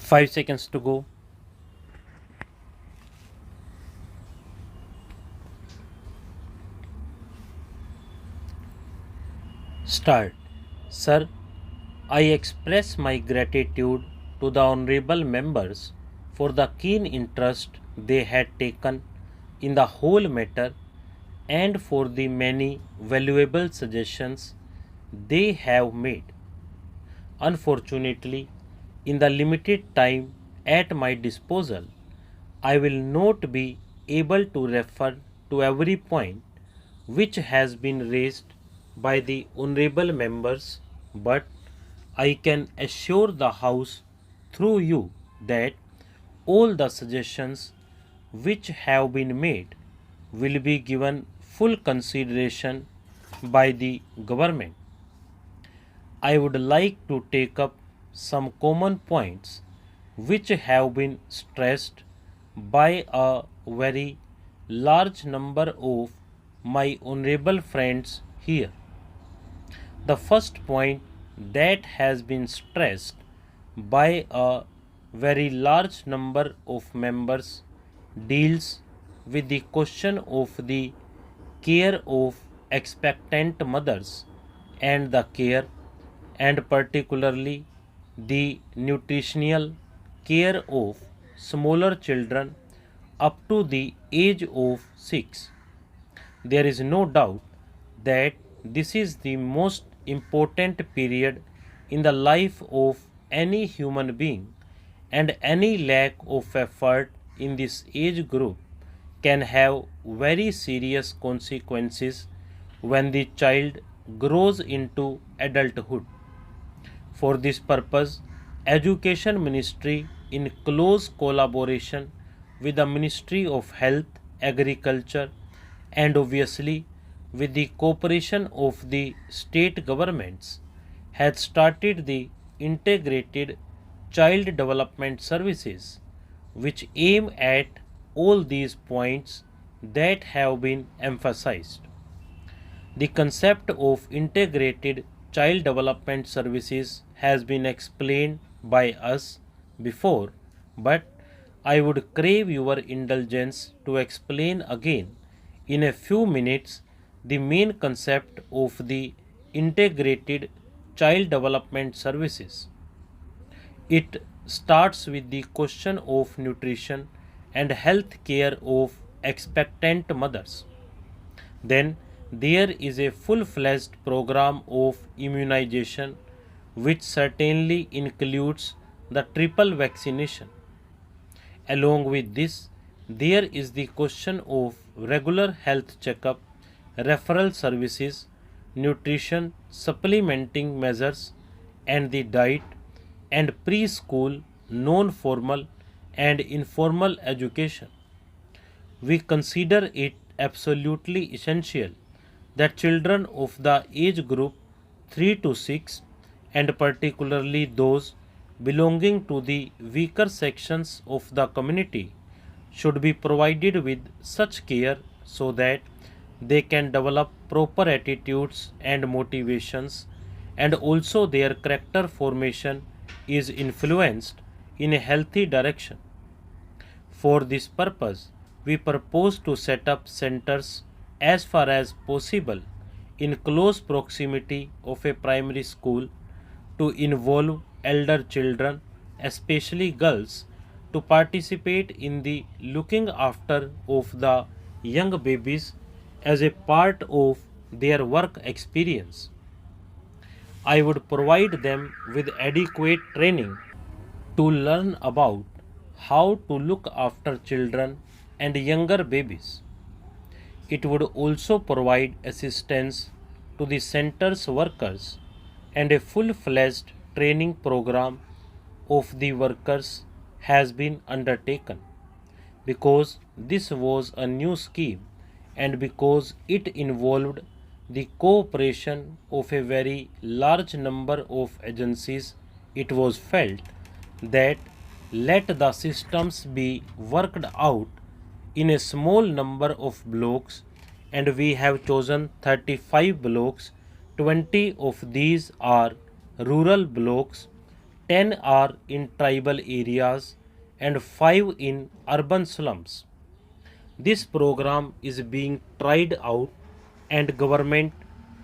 5 seconds to go. Start. Sir, I express my gratitude to the honorable members for the keen interest they had taken in the whole matter and for the many valuable suggestions they have made. Unfortunately, in the limited time at my disposal, I will not be able to refer to every point which has been raised by the honorable members, but I can assure the House through you that all the suggestions which have been made will be given full consideration by the government. I would like to take up some common points which have been stressed by a very large number of my honorable friends here. The first point that has been stressed by a very large number of members deals with the question of the care of expectant mothers and the care and particularly the nutritional care of smaller children up to the age of 6. There is no doubt that this is the most important period in the life of any human being, and any lack of effort in this age group can have very serious consequences when the child grows into adulthood. For this purpose, Education Ministry, in close collaboration with the Ministry of Health, Agriculture, and obviously with the cooperation of the state governments, has started the integrated child development services, which aim at all these points that have been emphasized. The concept of integrated child development services has been explained by us before, but I would crave your indulgence to explain again in a few minutes the main concept of the integrated child development services. It starts with the question of nutrition and health care of expectant mothers. Then there is a full-fledged program of immunization which certainly includes the triple vaccination. Along with this, there is the question of regular health checkup, referral services, nutrition supplementing measures, and the diet and preschool, non-formal and informal education. We consider it absolutely essential that children of the age group 3 to 6, and particularly those belonging to the weaker sections of the community, should be provided with such care so that they can develop proper attitudes and motivations, and also their character formation is influenced in a healthy direction. For this purpose, we propose to set up centers as far as possible in close proximity of a primary school to involve elder children, especially girls, to participate in the looking after of the young babies as a part of their work experience. I would provide them with adequate training to learn about how to look after children and younger babies. It would also provide assistance to the center's workers and a full-fledged training program of the workers has been undertaken. Because this was a new scheme and because it involved the cooperation of a very large number of agencies, it was felt that let the systems be worked out in a small number of blocks, and we have chosen 35 blocks. 20 of these are rural blocks, 10 are in tribal areas, and 5 in urban slums. This program is being tried out, and government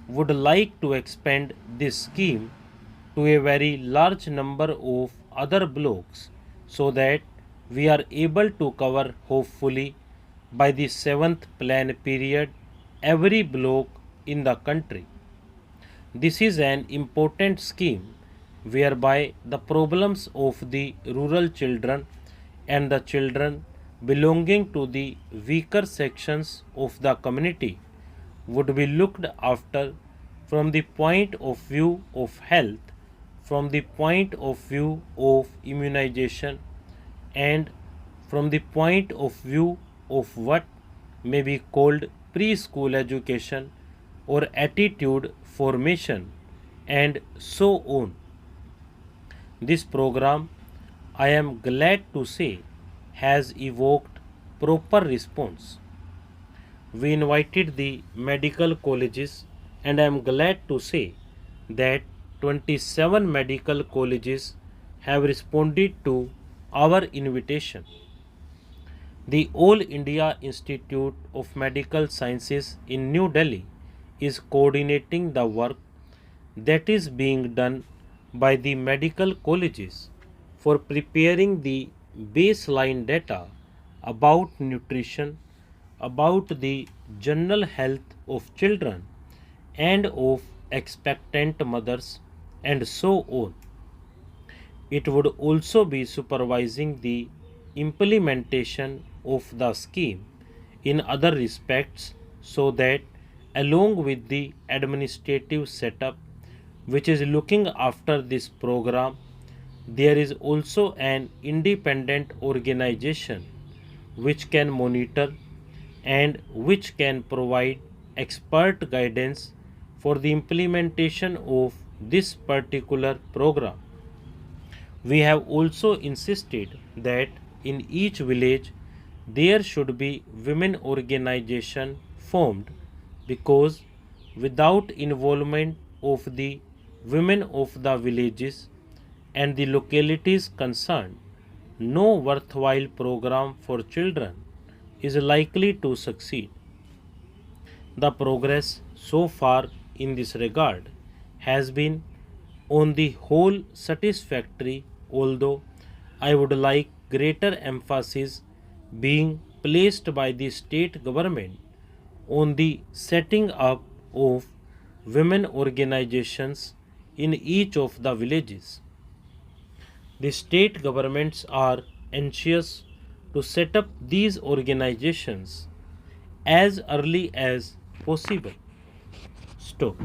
would like to expand this scheme to a very large number of other blocks so that we are able to cover, hopefully by the 7th plan period, every block in the country. This is an important scheme whereby the problems of the rural children and the children belonging to the weaker sections of the community would be looked after from the point of view of health, from the point of view of immunization, and from the point of view of what may be called preschool education or attitude formation, and so on. This program, I am glad to say, has evoked proper response. We invited the medical colleges, and I am glad to say that 27 medical colleges have responded to our invitation. The All India Institute of Medical Sciences in New Delhi is coordinating the work that is being done by the medical colleges for preparing the baseline data about nutrition, about the general health of children and of expectant mothers, and so on. It would also be supervising the implementation of the scheme in other respects so that, along with the administrative setup which is looking after this program, there is also an independent organization which can monitor and which can provide expert guidance for the implementation of this particular program. We have also insisted that in each village there should be women organization formed, because without involvement of the women of the villages and the localities concerned, no worthwhile program for children is likely to succeed. The progress so far in this regard has been on the whole satisfactory, although I would like greater emphasis being placed by the state government on the setting up of women organizations in each of the villages. The state governments are anxious to set up these organizations as early as possible. Stop.